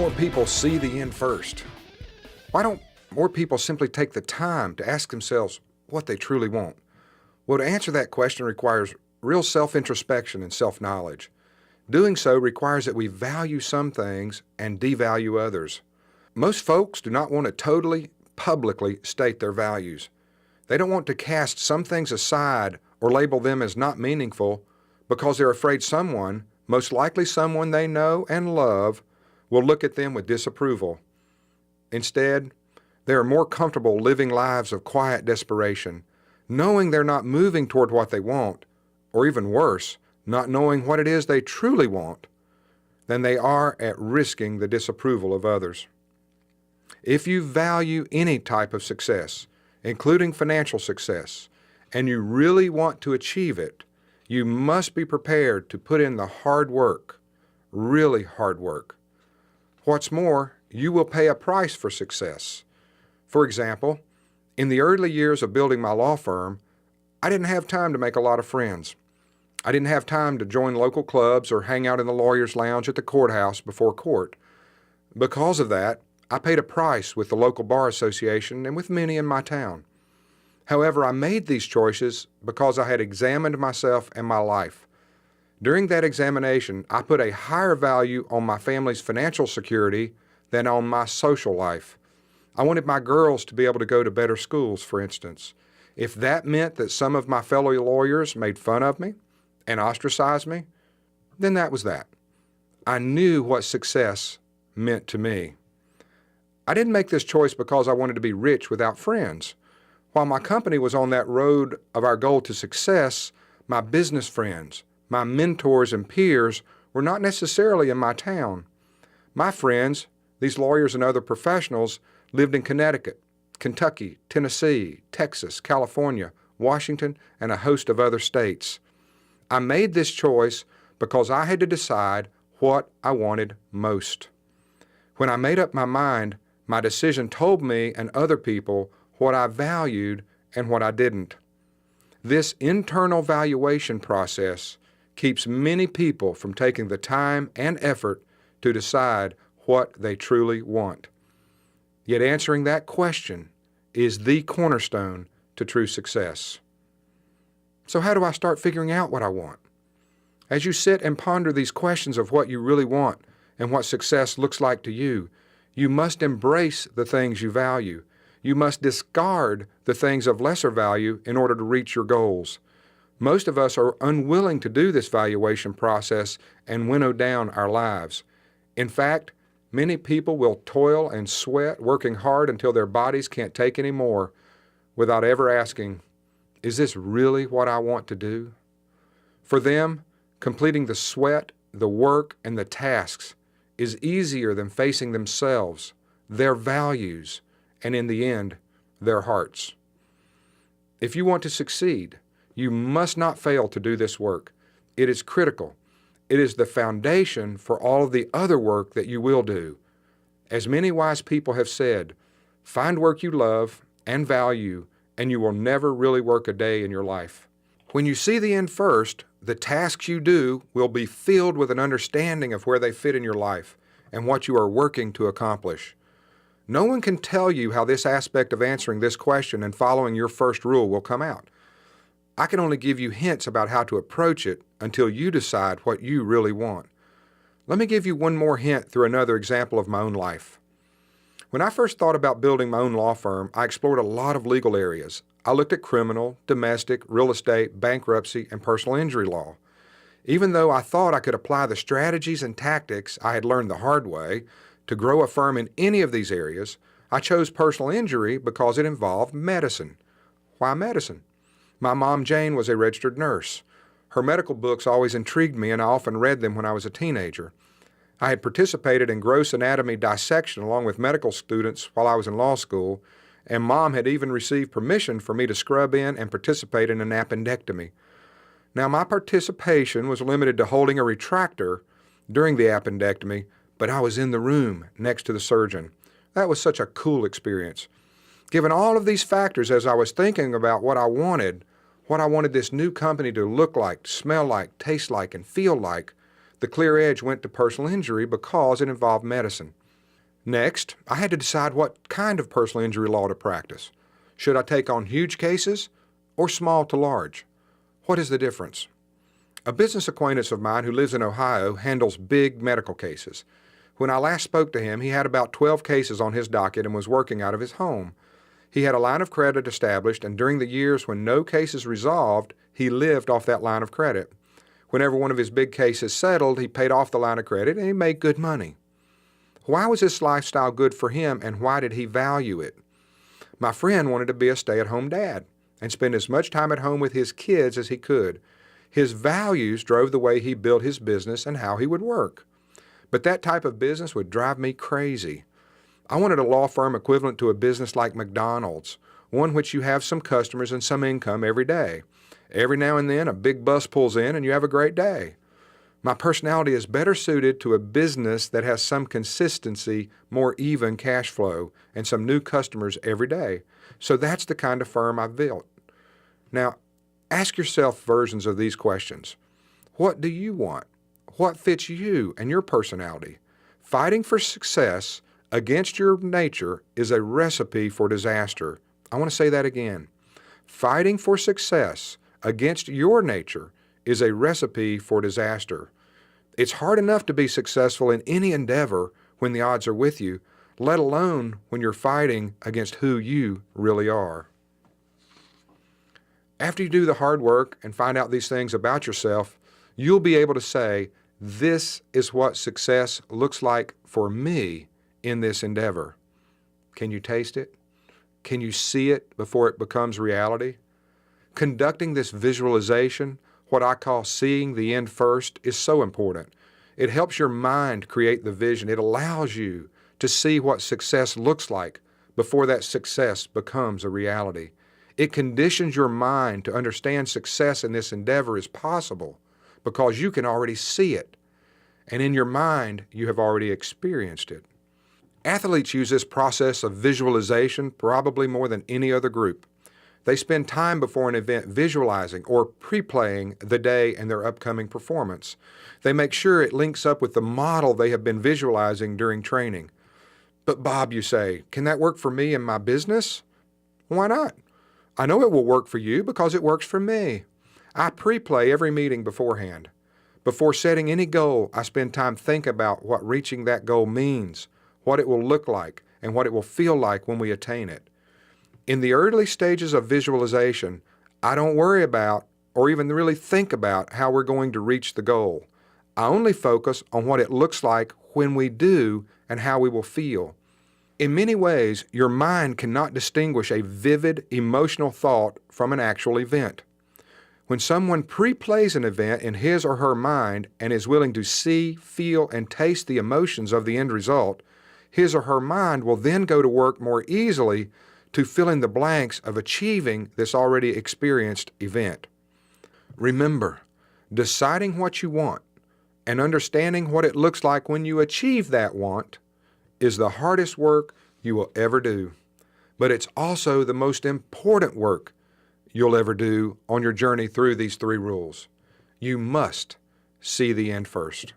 more people see the end first? Why don't more people simply take the time to ask themselves what they truly want? Well, to answer that question requires real self-introspection and self-knowledge. Doing so requires that we value some things and devalue others. Most folks do not want to totally, publicly state their values. They don't want to cast some things aside or label them as not meaningful because they're afraid someone, most likely someone they know and love, will look at them with disapproval. Instead, they are more comfortable living lives of quiet desperation, knowing they're not moving toward what they want, or even worse, not knowing what it is they truly want, than they are at risking the disapproval of others. If you value any type of success, including financial success, and you really want to achieve it, you must be prepared to put in the hard work, really hard work. What's more, you will pay a price for success. For example, in the early years of building my law firm, I didn't have time to make a lot of friends. I didn't have time to join local clubs or hang out in the lawyer's lounge at the courthouse before court. Because of that, I paid a price with the local bar association and with many in my town. However, I made these choices because I had examined myself and my life. During that examination, I put a higher value on my family's financial security than on my social life. I wanted my girls to be able to go to better schools, for instance. If that meant that some of my fellow lawyers made fun of me and ostracized me, then that was that. I knew what success meant to me. I didn't make this choice because I wanted to be rich without friends. While my company was on that road of our goal to success, my business friends, my mentors and peers were not necessarily in my town. My friends, these lawyers and other professionals, lived in Connecticut, Kentucky, Tennessee, Texas, California, Washington, and a host of other states. I made this choice because I had to decide what I wanted most. When I made up my mind, my decision told me and other people what I valued and what I didn't. This internal valuation process keeps many people from taking the time and effort to decide what they truly want. Yet answering that question is the cornerstone to true success. So how do I start figuring out what I want? As you sit and ponder these questions of what you really want and what success looks like to you, you must embrace the things you value. You must discard the things of lesser value in order to reach your goals. Most of us are unwilling to do this valuation process and winnow down our lives. In fact, many people will toil and sweat, working hard until their bodies can't take any more, without ever asking, is this really what I want to do? For them, completing the sweat, the work, and the tasks is easier than facing themselves, their values, and in the end, their hearts. If you want to succeed, you must not fail to do this work. It is critical. It is the foundation for all of the other work that you will do. As many wise people have said, find work you love and value, and you will never really work a day in your life. When you see the end first, the tasks you do will be filled with an understanding of where they fit in your life and what you are working to accomplish. No one can tell you how this aspect of answering this question and following your first rule will come out. I can only give you hints about how to approach it until you decide what you really want. Let me give you one more hint through another example of my own life. When I first thought about building my own law firm, I explored a lot of legal areas. I looked at criminal, domestic, real estate, bankruptcy, and personal injury law. Even though I thought I could apply the strategies and tactics I had learned the hard way to grow a firm in any of these areas, I chose personal injury because it involved medicine. Why medicine? My mom, Jane, was a registered nurse. Her medical books always intrigued me, and I often read them when I was a teenager. I had participated in gross anatomy dissection along with medical students while I was in law school, and Mom had even received permission for me to scrub in and participate in an appendectomy. Now, my participation was limited to holding a retractor during the appendectomy, but I was in the room next to the surgeon. That was such a cool experience. Given all of these factors, as I was thinking about what I wanted this new company to look like, smell like, taste like, and feel like, the clear edge went to personal injury because it involved medicine. Next, I had to decide what kind of personal injury law to practice. Should I take on huge cases or small to large? What is the difference? A business acquaintance of mine who lives in Ohio handles big medical cases. When I last spoke to him, he had about 12 cases on his docket and was working out of his home. He had a line of credit established, and during the years when no cases resolved, he lived off that line of credit. Whenever one of his big cases settled, he paid off the line of credit and he made good money. Why was this lifestyle good for him, and why did he value it? My friend wanted to be a stay-at-home dad and spend as much time at home with his kids as he could. His values drove the way he built his business and how he would work. But that type of business would drive me crazy. I wanted a law firm equivalent to a business like McDonald's, one which you have some customers and some income every day. Every now and then a big bus pulls in and you have a great day. My personality is better suited to a business that has some consistency, more even cash flow, and some new customers every day. So that's the kind of firm I've built. Now, ask yourself versions of these questions. What do you want? What fits you and your personality? Fighting for success against your nature is a recipe for disaster. I want to say that again. Fighting for success against your nature is a recipe for disaster. It's hard enough to be successful in any endeavor when the odds are with you, let alone when you're fighting against who you really are. After you do the hard work and find out these things about yourself, you'll be able to say, this is what success looks like for me in this endeavor. Can you taste it? Can you see it before it becomes reality? Conducting this visualization, what I call seeing the end first, is so important. It helps your mind create the vision. It allows you to see what success looks like before that success becomes a reality. It conditions your mind to understand success in this endeavor is possible because you can already see it. And in your mind, you have already experienced it. Athletes use this process of visualization probably more than any other group. They spend time before an event visualizing or pre-playing the day and their upcoming performance. They make sure it links up with the model they have been visualizing during training. But Bob, you say, can that work for me in my business? Why not? I know it will work for you because it works for me. I pre-play every meeting beforehand. Before setting any goal, I spend time thinking about what reaching that goal means, what it will look like, and what it will feel like when we attain it. In the early stages of visualization, I don't worry about or even really think about how we're going to reach the goal. I only focus on what it looks like when we do and how we will feel. In many ways, your mind cannot distinguish a vivid, emotional thought from an actual event. When someone pre-plays an event in his or her mind and is willing to see, feel, and taste the emotions of the end result, his or her mind will then go to work more easily to fill in the blanks of achieving this already experienced event. Remember, deciding what you want and understanding what it looks like when you achieve that want is the hardest work you will ever do. But it's also the most important work you'll ever do on your journey through these 3 rules. You must see the end first.